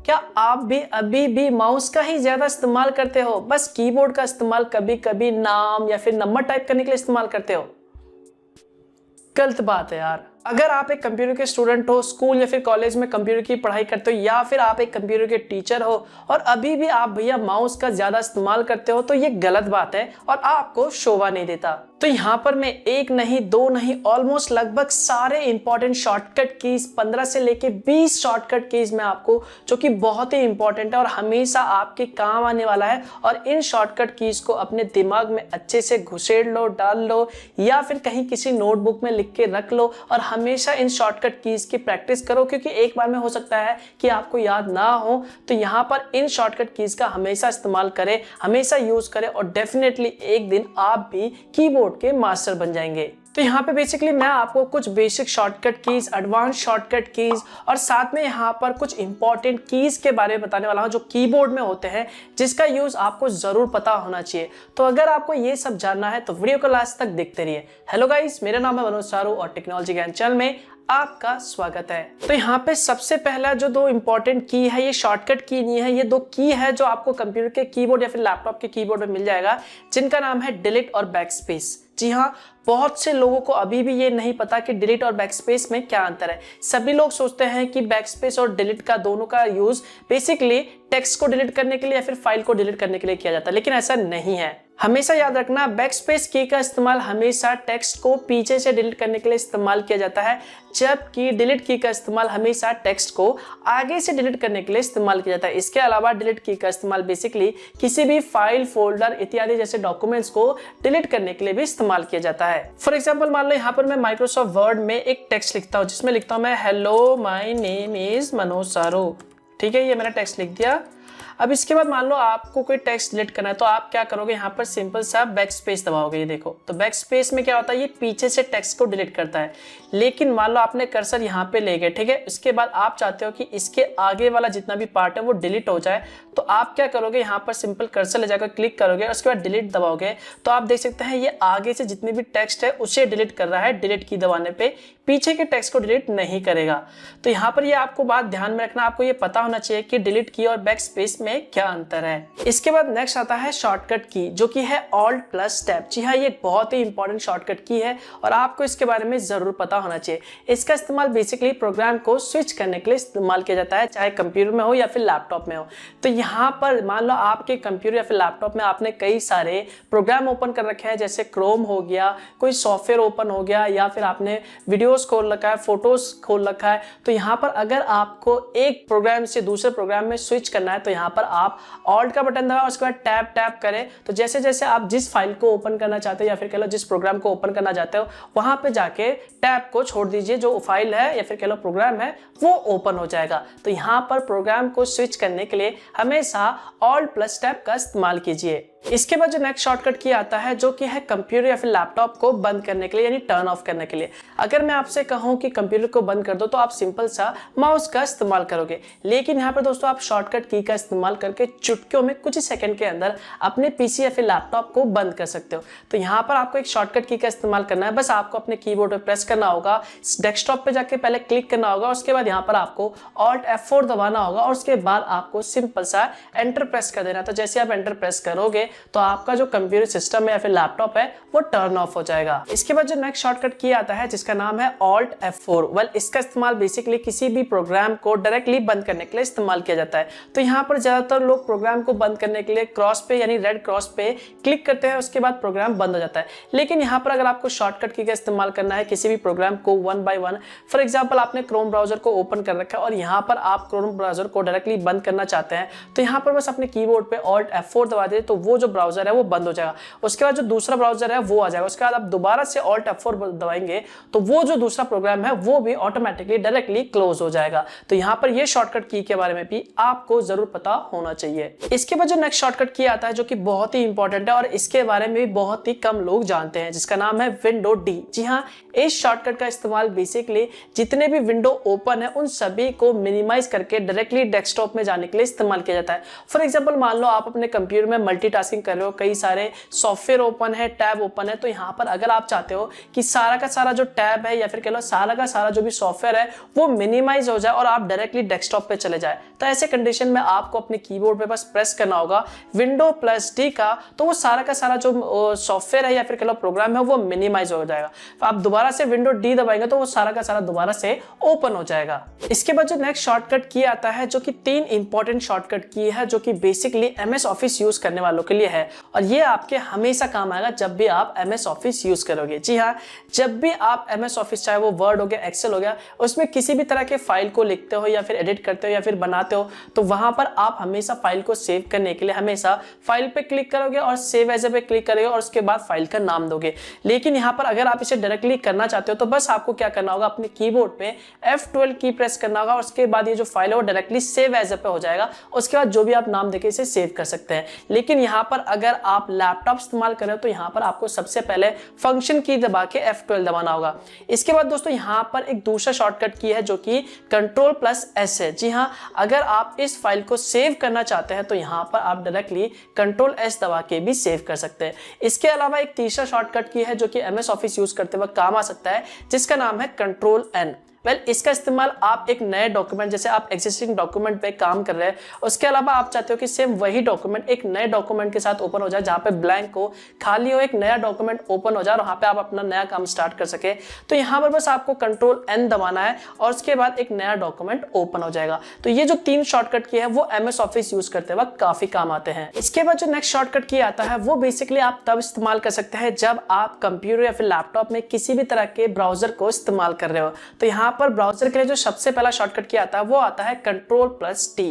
क्या आप भी अभी भी माउस का ही ज्यादा इस्तेमाल करते हो, बस कीबोर्ड का इस्तेमाल कभी कभी नाम या फिर नंबर टाइप करने के लिए इस्तेमाल करते हो? गलत बात है यार। अगर आप एक कंप्यूटर के स्टूडेंट हो, स्कूल या फिर कॉलेज में कंप्यूटर की पढ़ाई करते हो, या फिर आप एक कंप्यूटर के टीचर हो और अभी भी आप भैया माउस का ज्यादा इस्तेमाल करते हो, तो ये गलत बात है और आपको शोभा नहीं देता। तो यहाँ पर मैं एक नहीं, दो नहीं, ऑलमोस्ट लगभग सारे इंपॉर्टेंट शॉर्टकट कीज 15 से लेके 20 शॉर्टकट कीज में आपको, जो कि बहुत ही इंपॉर्टेंट है और हमेशा आपके काम आने वाला है, और इन शॉर्टकट कीज को अपने दिमाग में अच्छे से घुसेड़ लो, डाल लो, या फिर कहीं किसी नोटबुक में लिख के रख लो और हमेशा इन शॉर्टकट कीज की प्रैक्टिस करो, क्योंकि एक बार में हो सकता है कि आपको याद ना हो। तो यहाँ पर इन शॉर्टकट कीज का हमेशा इस्तेमाल करें, हमेशा यूज करें, और डेफिनेटली एक दिन आप भी कीबोर्ड के मास्टर बन जाएंगे। तो यहाँ पे बेसिकली मैं आपको कुछ basic shortcut keys, advance shortcut keys और साथ में यहाँ पर कुछ इंपॉर्टेंट कीज के बारे में बताने वाला हूँ जो कीबोर्ड में होते हैं, जिसका यूज आपको जरूर पता होना चाहिए। तो अगर आपको ये सब जानना है तो वीडियो को लास्ट तक देखते रहिए। हेलो गाइस, मेरा नाम है मनोज सारू और टेक्नोलॉजी ज्ञान चैनल में आपका स्वागत है। तो यहाँ पे सबसे पहला जो दो इंपॉर्टेंट की है, ये शॉर्टकट की नहीं है, ये दो की है जो आपको कंप्यूटर के कीबोर्ड या फिर लैपटॉप के कीबोर्ड में मिल जाएगा, जिनका नाम है डिलीट और बैकस्पेस। जी हाँ, बहुत से लोगों को अभी भी ये नहीं पता कि डिलीट और बैकस्पेस में क्या अंतर है। सभी लोग सोचते हैं कि बैकस्पेस और डिलीट का दोनों का यूज बेसिकली टेक्स्ट को डिलीट करने के लिए या फिर फाइल को डिलीट करने के लिए किया जाता है, लेकिन ऐसा नहीं है। हमेशा याद रखना, बैकस्पेस की का इस्तेमाल हमेशा टेक्स्ट को पीछे से डिलीट करने के लिए इस्तेमाल किया जाता है, जबकि डिलीट की का इस्तेमाल हमेशा टेक्स्ट को आगे से डिलीट करने के लिए इस्तेमाल किया जाता है। इसके अलावा डिलीट की का इस्तेमाल बेसिकली किसी भी फाइल, फोल्डर इत्यादि जैसे डॉक्यूमेंट्स को डिलीट करने के लिए भी इस्तेमाल किया जाता है। फॉर एग्जाम्पल, मान लो यहाँ पर मैं माइक्रोसॉफ्ट वर्ड में एक टेक्स्ट लिखता हूँ, जिसमें लिखता हूँ मैं hello my name is Manoj सारू। ठीक है, ये मैंने टेक्स्ट लिख दिया। अब इसके बाद मान लो आपको कोई टेक्स्ट डिलीट करना है, तो आप क्या करोगे, यहाँ पर सिंपल सा बैक स्पेस दबाओगे। ये देखो, तो बैक स्पेस में क्या होता है, ये पीछे से टेक्स्ट को डिलीट करता है। लेकिन मान लो आपने कर्सर यहाँ पे ले गए, ठीक है, इसके बाद आप चाहते हो कि इसके आगे वाला जितना भी पार्ट है वो डिलीट हो जाए, तो आप क्या करोगे, यहाँ पर सिंपल कर्सर ले जाकर क्लिक करोगे और उसके बाद डिलीट दबाओगे। तो आप देख सकते हैं ये आगे से जितने भी टेक्स्ट है उसे डिलीट कर रहा है, डिलीट की दबाने पे, पीछे के टेक्स्ट को डिलीट नहीं करेगा। तो यहाँ पर ये आपको बात ध्यान में रखना, आपको ये पता होना चाहिए कि डिलीट की और बैक स्पेस में क्या अंतर है। इसके बाद नेक्स्ट आता है शॉर्टकट की, जो कि है ऑल्ट प्लस टैब। जी हाँ, ये एक बहुत ही इंपॉर्टेंट शॉर्टकट की है और आपको इसके बारे में जरूर पता होना चाहिए। इसका इस्तेमाल बेसिकली प्रोग्राम को स्विच करने के लिए इस्तेमाल किया जाता है, चाहे कंप्यूटर में हो या फिर लैपटॉप में हो। तो यहाँ पर मान लो आपके कंप्यूटर या फिर लैपटॉप में आपने कई सारे प्रोग्राम ओपन कर रखे हैं, जैसे क्रोम हो गया, कोई सॉफ्टवेयर ओपन हो गया, या फिर आपने वीडियोस खोल रखा है, फोटोज खोल रखा है। तो यहाँ पर अगर आपको एक प्रोग्राम से दूसरे प्रोग्राम में स्विच करना है, तो यहाँ पर आप ऑल्ट का बटन दबाएं, उसके बाद टैब टैब करें। तो जैसे जैसे आप जिस फाइल को ओपन करना चाहते हो या फिर कह लो जिस प्रोग्राम को ओपन करना चाहते हो, वहां पे जाके टैब को छोड़ दीजिए, जो फाइल है या फिर कह लो प्रोग्राम है वो ओपन हो जाएगा। तो यहाँ पर प्रोग्राम को स्विच करने के लिए हमेशा ऑल्ट प्लस टैब का इस्तेमाल कीजिए। इसके बाद जो नेक्स्ट शॉर्टकट की आता है, जो कि है कंप्यूटर या फिर लैपटॉप को बंद करने के लिए, यानी टर्न ऑफ करने के लिए। अगर मैं आपसे कहूं कि कंप्यूटर को बंद कर दो, तो आप सिंपल सा माउस का इस्तेमाल करोगे, लेकिन यहाँ पर दोस्तों आप शॉर्टकट की का इस्तेमाल करके चुटकियों में कुछ ही सेकंड के अंदर अपने पीसी या फिर लैपटॉप को बंद कर सकते हो। तो यहाँ पर आपको एक शॉर्टकट की का इस्तेमाल करना है, बस आपको अपने कीबोर्ड पर प्रेस करना होगा, डेस्कटॉप पे जाके पहले क्लिक करना होगा, उसके बाद यहाँ पर आपको ऑल्ट F4 दबाना होगा और उसके बाद आपको सिंपल सा एंटर प्रेस कर देना। तो जैसे आप एंटर प्रेस करोगे तो आपका जो कंप्यूटर सिस्टम है या फिर लैपटॉप है वो टर्न ऑफ हो जाएगा। इसके बाद जो नेक्स्ट शॉर्टकट की आता है, जिसका नाम है ऑल्ट F4। वेल, इसका इस्तेमाल बेसिकली किसी भी प्रोग्राम को डायरेक्टली बंद करने के लिए इस्तेमाल किया जाता है। तो यहाँ पर ज्यादातर लोग प्रोग्राम को बंद करने के लिए क्रॉस पे यानी रेड क्रॉस पे क्लिक करते हैं, उसके बाद प्रोग्राम बंद हो जाता है। लेकिन यहाँ पर अगर आपको शॉर्टकट की का इस्तेमाल करना है किसी भी प्रोग्राम को one by one, for example आपने क्रोम ब्राउजर को ओपन कर रखा है और यहाँ पर आप क्रोम ब्राउजर को डायरेक्टली बंद करना चाहते हैं, तो यहाँ पर बस अपने कीबोर्ड पे ऑल्ट F4 दबा दे, तो वो जो ब्राउजर है वो बंद हो जाएगा। उसके बाद जो दूसरा ब्राउजर है वो आ जाएगा। उसके बाद आप दोबारा से ऑल्ट F4 दबाएंगे तो वो जो दूसरा प्रोग्राम है वो भी ऑटोमेटिकली डायरेक्टली क्लोज हो जाएगा। तो यहाँ पर ये शॉर्टकट की के बारे में भी आपको जरूर पता होना चाहिए। इसके बाद जो नेक्स्ट शॉर्टकट की आता है, जो कि बहुत ही इंपॉर्टेंट है और इसके बारे में भी बहुत ही कम लोग जानते हैं, जिसका नाम है विंडो डी। जी हाँ, इस शॉर्टकट का इस्तेमाल बेसिकली जितने भी विंडो ओपन है उन सभी को मिनिमाइज करके डायरेक्टली डेस्कटॉप में जाने के लिए इस्तेमाल किया जाता है। फॉर एग्जांपल, मान लो आप अपने कंप्यूटर में मल्टीटास्किंग मल्टीटास्किंग कर रहे हो, कई सारे सॉफ्टवेयर ओपन है, टैब ओपन है, तो यहाँ पर अगर आप चाहते हो कि सारा का सारा जो टैब है या फिर कह लो सारा का सारा जो भी सॉफ्टवेयर है वो मिनिमाइज हो जाए और आप डायरेक्टली डेस्कटॉप पे चले जाए, तो ऐसे कंडीशन में आपको अपने कीबोर्ड पे बस प्रेस करना होगा विंडो प्लस डी का, तो वो सारा का सारा जो सॉफ्टवेयर है या फिर कह लो प्रोग्राम है वो मिनिमाइज हो जाएगा। तो आप दोबारा से विंडो डी दबाएंगे तो वो सारा का सारा दोबारा से ओपन हो जाएगा। इसके बाद जो नेक्स्ट शॉर्टकट की आता है जो कि 3 इंपॉर्टेंट शॉर्टकट की है जो कि बेसिकली एमएस ऑफिस यूज करने वालों के लिए है, और ये आपके हमेशा काम आएगा जब भी आप एमएस ऑफिस यूज करोगे। जी हाँ, जब भी आप एमएस ऑफिस, चाहे वो वर्ड हो गया, एक्सेल हो गया, उसमें किसी भी तरह के फाइल को लिखते हो या फिर एडिट करते हो या फिर बनाते हो, तो वहां पर आप हमेशा फाइल को सेव करने के लिए हमेशा फाइल पे क्लिक करोगे और सेव एज पे क्लिक करोगे और उसके बाद फाइल का नाम दोगे। लेकिन यहाँ पर अगर आप इसे डायरेक्टली करना चाहते हो तो बस आपको क्या करना होगा, अपने कीबोर्ड पे F12 की प्रेस करना होगा और उसके बाद ये जो फाइल है वो डायरेक्टली सेव एज पे हो जाएगा। उसके बाद जो भी आप नाम देके इसे सेव कर सकते हैं। लेकिन यहाँ पर अगर आप लैपटॉप इस्तेमाल कर रहे हो तो यहाँ पर आपको सबसे पहले फंक्शन की दबा के F12 दबाना होगा। इसके बाद दोस्तों यहाँ पर एक दूसरा शॉर्टकट की है जो कि Ctrl+S है। जी हाँ, अगर आप इस फाइल को सेव करना चाहते हैं तो यहाँ पर आप डायरेक्टली Ctrl+S दबा के भी सेव कर सकते हैं। इसके अलावा एक तीसरा शॉर्टकट की है जो कि एमएस ऑफिस यूज करते वक्त काम आ सकता है, जिसका नाम है Ctrl+N। इसका इस्तेमाल आप एक नए डॉक्यूमेंट, जैसे आप एग्जिस्टिंग डॉक्यूमेंट पे काम कर रहे हैं, उसके अलावा आप चाहते हो कि सेम वही डॉक्यूमेंट एक नए डॉक्यूमेंट के साथ ओपन हो जाए, जहां पे ब्लैंक हो, खाली हो, एक नया डॉक्यूमेंट ओपन हो जाए और वहां पे आप अपना नया काम स्टार्ट कर सके, तो यहाँ पर बस आपको Ctrl+N दबाना है और उसके बाद एक नया डॉक्यूमेंट ओपन हो जाएगा। तो ये जो 3 शॉर्टकट की है वो एमएस ऑफिस यूज करते वक्त काफी काम आते हैं। इसके बाद जो नेक्स्ट शॉर्टकट की आता है वो बेसिकली आप तब इस्तेमाल कर सकते हैं जब आप कंप्यूटर या फिर लैपटॉप में किसी भी तरह के ब्राउजर को इस्तेमाल कर रहे हो। तो यहाँ पर ब्राउजर के लिए जो सबसे पहला शॉर्टकट की आता है वो आता है Ctrl+T।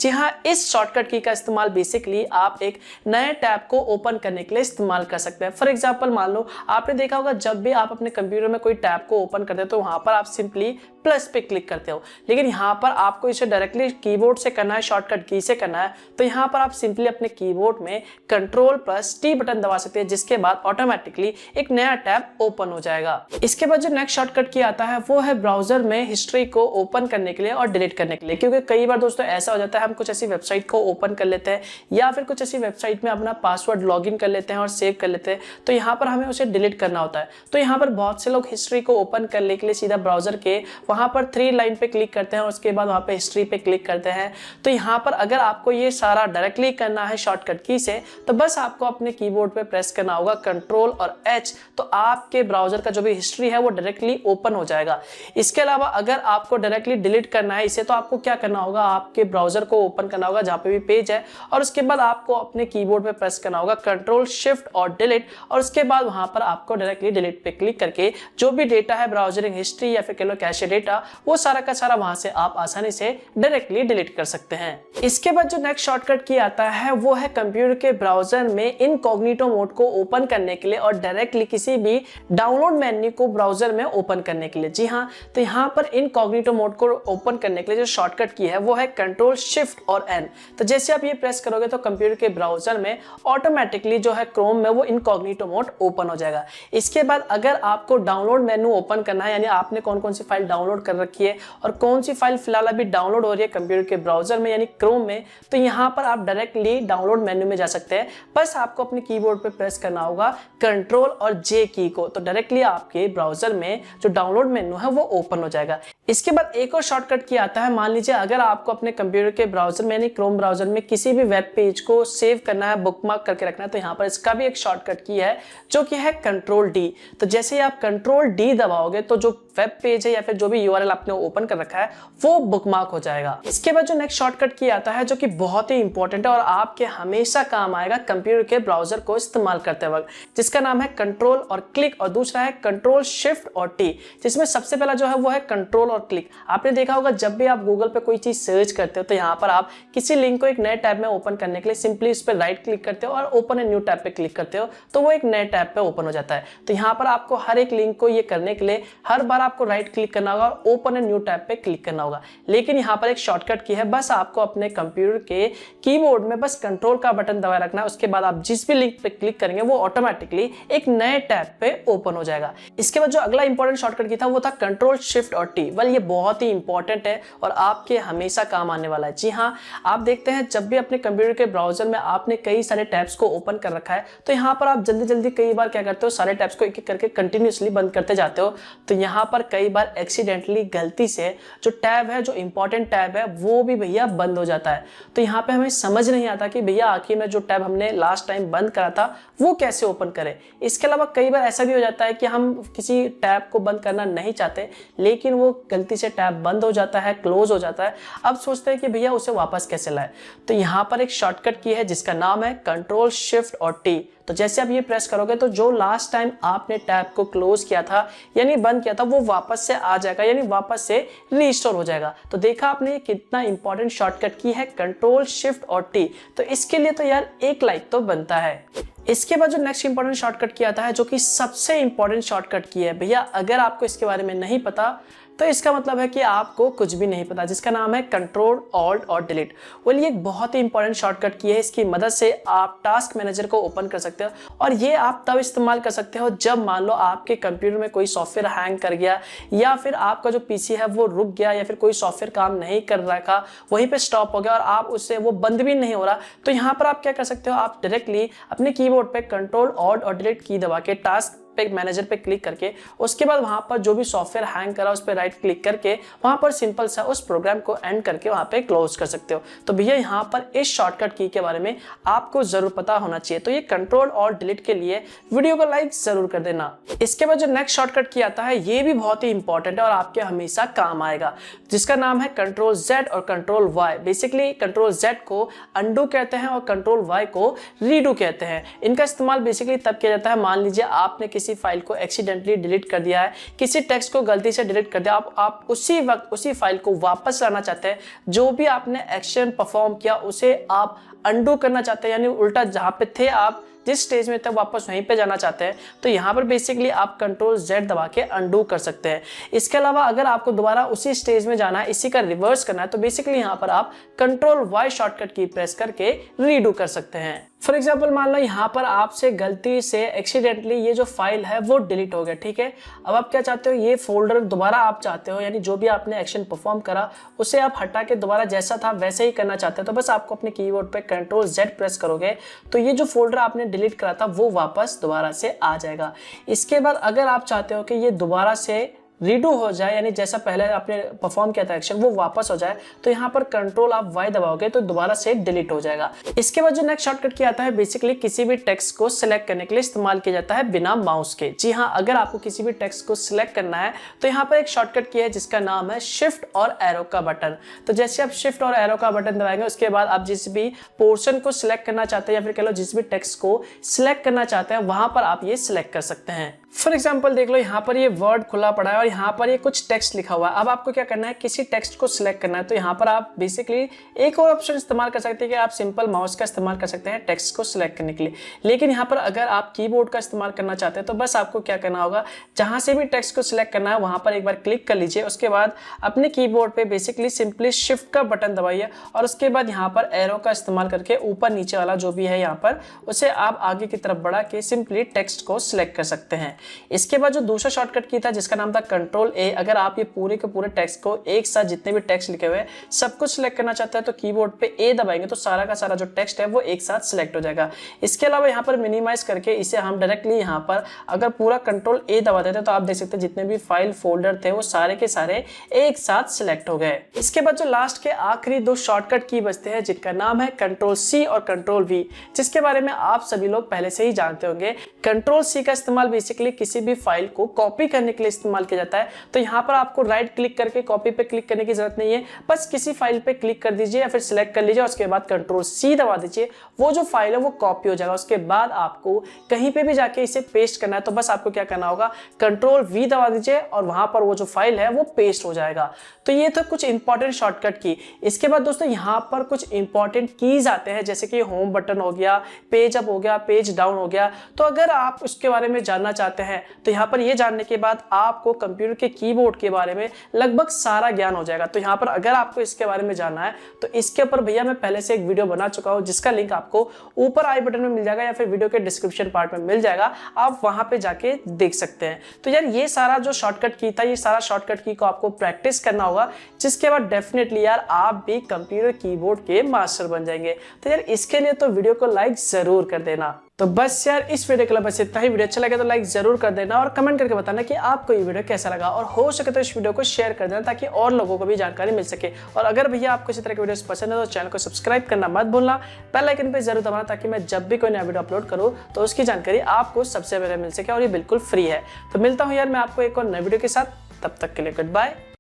जी हाँ, इस शॉर्टकट की का इस्तेमाल बेसिकली आप एक नए टैब को ओपन करने के लिए इस्तेमाल कर सकते हैं। फॉर एग्जांपल, मान लो आपने देखा होगा जब भी आप अपने कंप्यूटर में कोई टैब को ओपन करते हो तो वहां पर आप सिंपली प्लस पे क्लिक करते हो, लेकिन यहाँ पर आपको इसे डायरेक्टली कीबोर्ड से करना है, शॉर्टकट की से करना है, तो यहाँ पर आप सिंपली अपने कीबोर्ड में Ctrl+T बटन दबा सकते हैं, जिसके बाद ऑटोमेटिकली एक नया टैब ओपन हो जाएगा। इसके बाद जो नेक्स्ट शॉर्टकट की आता है वो है ब्राउजर में हिस्ट्री को ओपन करने के लिए और डिलीट करने के लिए, क्योंकि कई बार दोस्तों ऐसा हो जाता है हम कुछ ऐसी वेबसाइट को ओपन कर लेते हैं या फिर कुछ ऐसी वेबसाइट में अपना पासवर्ड लॉगिन कर लेते हैं और सेव कर लेते हैं, तो यहाँ पर हमें उसे डिलीट करना होता है। तो यहाँ पर बहुत से लोग हिस्ट्री को ओपन करने के लिए सीधा ब्राउजर के वहां पर 3 लाइन पे क्लिक करते हैं और उसके बाद वहां पे हिस्ट्री पे क्लिक करते हैं। तो यहाँ पर अगर आपको ये सारा डायरेक्टली करना है शॉर्टकट की से, तो बस आपको अपने कीबोर्ड पे प्रेस करना होगा Ctrl और H, तो आपके ब्राउजर का जो भी हिस्ट्री है वो डायरेक्टली ओपन हो जाएगा। इसके अलावा अगर आपको डायरेक्टली डिलीट करना है इसे, तो आपको क्या करना होगा, आपके ब्राउजर को ओपन करना होगा जहां पे भी पेज है और उसके बाद आपको अपने कीबोर्ड पे प्रेस करना होगा Ctrl Shift और डिलीट, और उसके बाद वहां पर आपको डायरेक्टली डिलीट पे क्लिक करके जो भी डेटा है, ब्राउजरिंग हिस्ट्री या फिर कह लो कैशे डेटा, वो सारा का सारा वहां से आप आसानी से डायरेक्टली डिलीट कर सकते हैं। इसके बाद जो नेक्स्ट शॉर्टकट की आता है वो है कंप्यूटर के ब्राउजर में इनकॉग्निटो मोड को ओपन करने के लिए और डायरेक्टली किसी भी डाउनलोड मेन्यू को ब्राउजर में ओपन करने के लिए। जी हाँ, तो यहाँ पर इनकॉग्निटो मोड को ओपन करने के लिए जो शॉर्टकट की है वो है Ctrl Shift और N। तो जैसे आप ये प्रेस करोगे तो कंप्यूटर के ब्राउजर में ऑटोमेटिकली जो है क्रोम में वो इनकॉग्निटो मोड ओपन हो जाएगा। इसके बाद अगर आपको डाउनलोड मेन्यू ओपन करना है, यानी आपने कौन कौन सी फाइल डाउनलोड कर रखी है और कौन सी फाइल फिलहाल अभी डाउनलोड हो रही है कंप्यूटर के ब्राउजर में यानी क्रोम में, तो यहाँ पर आप डायरेक्टली डाउनलोड मेन्यू में जा सकते हैं। बस आपको अपने कीबोर्ड पे प्रेस करना होगा Ctrl और J की को, तो डायरेक्टली आपके ब्राउजर में जो डाउनलोड मेन्यू है वो ओपन हो जाएगा। इसके बाद एक और शॉर्टकट की आता है, मान लीजिए अगर आपको अपने कंप्यूटर के ब्राउजर में यानी क्रोम ब्राउजर में किसी भी वेब पेज को सेव करना है, बुकमार्क करके रखना है, तो यहाँ पर इसका भी एक शॉर्टकट की है जो कि है Ctrl D। तो जैसे ही आप Ctrl D दबाओगे तो जो वेब पेज है या फिर जो भी URL आपने ओपन कर रखा है वो बुकमार्क हो जाएगा। इसके बाद जो नेक्स्ट शॉर्टकट की आता है जो कि बहुत ही इंपॉर्टेंट है और आपके हमेशा काम आएगा कंप्यूटर के ब्राउजर को इस्तेमाल करते वक्त, जिसका नाम है कंट्रोल और क्लिक और दूसरा है Ctrl Shift और T, जिसमें सबसे पहला जो है वो है कंट्रोल और क्लिक। आपने देखा होगा जब भी आप गूगल पे कोई चीज सर्च करते हो तो यहाँ पर आप किसी लिंक को एक नए टैब में ओपन करने के लिए सिंपली उस पर राइट क्लिक करते हो और ओपन ए न्यू टैब पे क्लिक करते हो तो वो एक नए टैब पे ओपन हो जाता है। तो यहाँ पर आपको हर एक लिंक को ये करने के लिए हर बार आपको राइट क्लिक करना होगा और ओपन ए न्यू टैब पे क्लिक करना होगा। लेकिन यहाँ पर एक शॉर्टकट की है, बस आपको अपने कंप्यूटर के कीबोर्ड में बस कंट्रोल का बटन दबाए रखना है, उसके बाद आप जिस भी लिंक पे क्लिक करेंगे वो ऑटोमेटिकली एक नए टैब पे ओपन हो जाएगा। इसके बाद जो अगला इंपॉर्टेंट शॉर्टकट की था वो था Ctrl Shift और T। वेल ये बहुत ही इंपॉर्टेंट है और आपके हमेशा काम आने वाला है। जी हाँ, आप देखते हैं जब भी अपने कंप्यूटर के ब्राउजर में आपने कई सारे टैब्स को ओपन कर रखा है तो यहाँ पर आप जल्दी जल्दी कई बार क्या करते हो, सारे टैब्स को एक एक करके कंटिन्यूसली बंद करते जाते हो। तो यहाँ पर कई बार एक्सीडेंटली गलती से जो टैब है, जो इंपॉर्टेंट टैब है, वो भी भैया बंद हो जाता है। तो यहाँ पे हमें समझ नहीं आता कि भैया आखिर में जो टैब हमने लास्ट टाइम बंद करा था वो कैसे ओपन करें। इसके अलावा कई बार ऐसा भी हो जाता है कि हम किसी टैब को बंद करना नहीं चाहते लेकिन वो गलती से टैब बंद हो जाता है, क्लोज हो जाता है। अब सोचते हैं कि भैया उसे वापस कैसे लाए। तो यहाँ पर एक शॉर्टकट की है जिसका नाम है कंट्रोल शिफ्ट और टी। तो जैसे आप ये प्रेस करोगे तो जो लास्ट टाइम आपने टैब को क्लोज किया था यानी बंद किया था वो वापस से आ जाएगा, यानी वापस से रीस्टोर हो जाएगा। तो देखा आपने कितना इंपॉर्टेंट शॉर्टकट की है कंट्रोल शिफ्ट और टी। तो इसके लिए तो यार एक लाइक तो बनता है। इसके बाद जो नेक्स्ट इंपॉर्टेंट शॉर्टकट की आता है, जो कि सबसे इंपॉर्टेंट शॉर्टकट की है भैया, अगर आपको इसके बारे में नहीं पता तो इसका मतलब है कि आपको कुछ भी नहीं पता, जिसका नाम है कंट्रोल ऑल्ट और डिलीट। वेल ये एक बहुत ही इंपॉर्टेंट शॉर्टकट की है। इसकी मदद से आप टास्क मैनेजर को ओपन कर सकते हो और ये आप तब इस्तेमाल कर सकते हो जब मान लो आपके कंप्यूटर में कोई सॉफ्टवेयर हैंग कर गया या फिर आपका जो पीसी है वो रुक गया या फिर कोई सॉफ्टवेयर काम नहीं कर रहा, वहीं पे स्टॉप हो गया और आप उससे वो बंद भी नहीं हो रहा। तो यहाँ पर आप क्या कर सकते हो, आप डायरेक्टली अपने कीबोर्ड पे कंट्रोल ऑल्ट और डिलीट की दबा के टास्क मैनेजर पे क्लिक करके उसके बाद वहां पर जो भी सॉफ्टवेयर हैंग करा उस पर राइट क्लिक करके वहां पर सिंपल सा उस प्रोग्राम को एंड करके वहां पे क्लोज कर सकते हो। तो भैया यहाँ पर इस शॉर्टकट की के बारे में आपको जरूर पता होना चाहिए। तो ये कंट्रोल और डिलीट के लिए वीडियो को लाइक जरूर कर देना। इसके बाद जो नेक्स्ट शॉर्टकट की आता है ये भी बहुत ही इंपॉर्टेंट है और आपके हमेशा काम आएगा, जिसका नाम है कंट्रोल जेड और control Y. Basically control Z को अंडू कहते हैं और कंट्रोल वाई को रीडू कहते हैं। इनका इस्तेमाल बेसिकली तब किया जाता है, मान लीजिए आपने किसी फाइल को एक्सीडेंटली डिलीट कर दिया है, किसी टेक्स्ट को गलती से डिलीट कर दिया, आप उसी वक्त उसी फाइल को वापस लाना चाहते हैं। जो भी आपने एक्शन परफॉर्म किया उसे आप अंडू करना चाहते हैं, यानी उल्टा जहां पे थे आप जिस स्टेज में तक वापस वहीं पे जाना चाहते हैं। तो यहाँ पर बेसिकली आप कंट्रोल जेड दबा के अंडू कर सकते हैं। इसके अलावा अगर आपको दोबारा उसी स्टेज में जाना है, इसी का रिवर्स करना है, तो बेसिकली यहाँ पर आप कंट्रोल वाई शॉर्टकट की प्रेस करके रीडू कर सकते हैं। फॉर एग्जाम्पल मान लो यहाँ पर आपसे गलती से एक्सीडेंटली ये जो फाइल है वो डिलीट हो गया, ठीक है। अब आप क्या चाहते हो, ये फोल्डर दोबारा आप चाहते हो, यानी जो भी आपने एक्शन परफॉर्म करा उसे आप हटा के दोबारा जैसा था वैसे ही करना चाहते हो। तो बस आपको अपने कीबोर्ड पे कंट्रोल जेड प्रेस करोगे तो ये जो फोल्डर आपने डिलीट करा था वो वापस दोबारा से आ जाएगा। इसके बाद अगर आप चाहते हो कि ये दोबारा से रीडू हो जाए, यानी जैसा पहले आपने परफॉर्म किया था एक्शन वो वापस हो जाए, तो यहाँ पर कंट्रोल आप वाई दबाओगे तो दोबारा से डिलीट हो जाएगा। इसके बाद जो नेक्स्ट शॉर्टकट किया आता है बेसिकली किसी भी टेक्स्ट को सिलेक्ट करने के लिए इस्तेमाल किया जाता है बिना माउस के। जी हाँ, अगर आपको किसी भी टेक्स्ट को सिलेक्ट करना है तो यहाँ पर एक शॉर्टकट की है जिसका नाम है शिफ्ट और एरो का बटन। तो जैसे आप शिफ्ट और एरो का बटन दबाएंगे उसके बाद आप जिस भी पोर्शन को सिलेक्ट करना चाहते हैं या फिर कह लो जिस भी टेक्स्ट को सिलेक्ट करना चाहते हैं वहां पर आप ये सिलेक्ट कर सकते हैं। फॉर एग्जाम्पल देख लो यहाँ पर ये वर्ड खुला पड़ा है और यहाँ पर ये कुछ टेक्स्ट लिखा हुआ है। अब आपको क्या करना है, किसी टेक्स्ट को सिलेक्ट करना है। तो यहाँ पर आप बेसिकली एक और ऑप्शन इस्तेमाल कर सकते हैं कि आप सिंपल माउस का इस्तेमाल कर सकते हैं टेक्स्ट को सिलेक्ट करने के लिए। लेकिन यहाँ पर अगर आप कीबोर्ड का इस्तेमाल करना चाहते हैं तो बस आपको क्या करना होगा, जहाँ से भी टेक्स्ट को सिलेक्ट करना है वहाँ पर एक बार क्लिक कर लीजिए। उसके बाद अपने कीबोर्ड पे बेसिकली सिंपली शिफ्ट का बटन दबाइए और उसके बाद यहाँ पर एरो का इस्तेमाल करके ऊपर नीचे वाला जो भी है यहाँ पर उसे आप आगे की तरफ बढ़ा के सिंपली टेक्स्ट को सिलेक्ट कर सकते हैं। इसके बाद जो दूसरा शॉर्टकट की था जिसका नाम था कंट्रोल ए, अगर आप ये पूरे के पूरे टेक्स्ट को एक साथ जितने भी टेक्स्ट लिखे हुए हैं सब कुछ सिलेक्ट करना चाहते हैं तो कीबोर्ड पे ए दबाएंगे तो सारा का सारा जो टेक्स्ट है वो एक साथ सिलेक्ट हो जाएगा। इसके अलावा यहाँ पर मिनिमाइज करके इसे हम डायरेक्टली यहाँ पर अगर पूरा कंट्रोल ए दबा देते तो आप देख सकते हैं जितने भी फाइल फोल्डर थे वो सारे के सारे एक साथ सिलेक्ट हो गए। इसके बाद जो लास्ट के आखिरी दो शॉर्टकट की बचते हैं जिनका नाम है कंट्रोल सी और कंट्रोल वी, जिसके बारे में आप सभी लोग पहले से ही जानते होंगे। कंट्रोल सी का इस्तेमाल बेसिकली किसी भी फाइल को कॉपी करने के लिए इस्तेमाल किया जाता है। तो यहाँ पर आपको राइट क्लिक करके कॉपी पे क्लिक करने की जरूरत नहीं है, बस किसी फाइल पे क्लिक कर दीजिए या फिर सिलेक्ट कर लीजिए, उसके बाद कंट्रोल सी दबा दीजिए, वो जो फाइल है वो कॉपी हो जाएगा। उसके बाद आपको कहीं पे भी जाके इसे पेस्ट करना है तो बस आपको क्या करना होगा, कंट्रोल वी दबा दीजिए और वहां पर वो जो फाइल है वो पेस्ट हो जाएगा। तो ये तो कुछ इंपॉर्टेंट शॉर्टकट की। इसके बाद दोस्तों यहाँ पर कुछ इंपॉर्टेंट कीज आते हैं जैसे कि होम बटन हो गया, पेज अप हो गया, पेज डाउन हो गया। तो अगर आप उसके बारे में जानना चाहते सकते हैं। तो यहाँ पर ये जानने के बाद आपको कंप्यूटर के कीबोर्ड के बारे में लगभग सारा ज्ञान हो जाएगा। तो यहाँ पर अगर आपको इसके बारे में जानना है तो इसके ऊपर भैया मैं पहले से एक वीडियो बना चुका हूँ, जिसका लिंक आपको ऊपर आई बटन में मिल जाएगा या फिर वीडियो के डिस्क्रिप्शन पार्ट में मिल जाएगा, आप वहां पे जाके देख सकते हैं। तो यार ये सारा जो शॉर्टकट की था, ये सारा शॉर्टकट की को आपको प्रैक्टिस करना होगा, जिसके बाद डेफिनेटली यार आप भी कंप्यूटर कीबोर्ड के मास्टर बन जाएंगे। तो यार इसके लिए तो वीडियो को लाइक जरूर कर देना। तो बस यार इस वीडियो के लिए बस इतना ही। वीडियो अच्छा लगे तो लाइक जरूर कर देना और कमेंट करके बताना कि आपको ये वीडियो कैसा लगा, और हो सके तो इस वीडियो को शेयर कर देना ताकि और लोगों को भी जानकारी मिल सके। और अगर भैया आपको इसी तरह की वीडियोस पसंद है तो चैनल को सब्सक्राइब करना मत भूलना, बेल आइकन पे जरूर दबाना ताकि मैं जब भी कोई नया वीडियो अपलोड करूँ तो उसकी जानकारी आपको सबसे पहले मिल सके, और ये बिल्कुल फ्री है। तो मिलता हूँ यार मैं आपको एक और नए वीडियो के साथ, तब तक के लिए गुड बाय।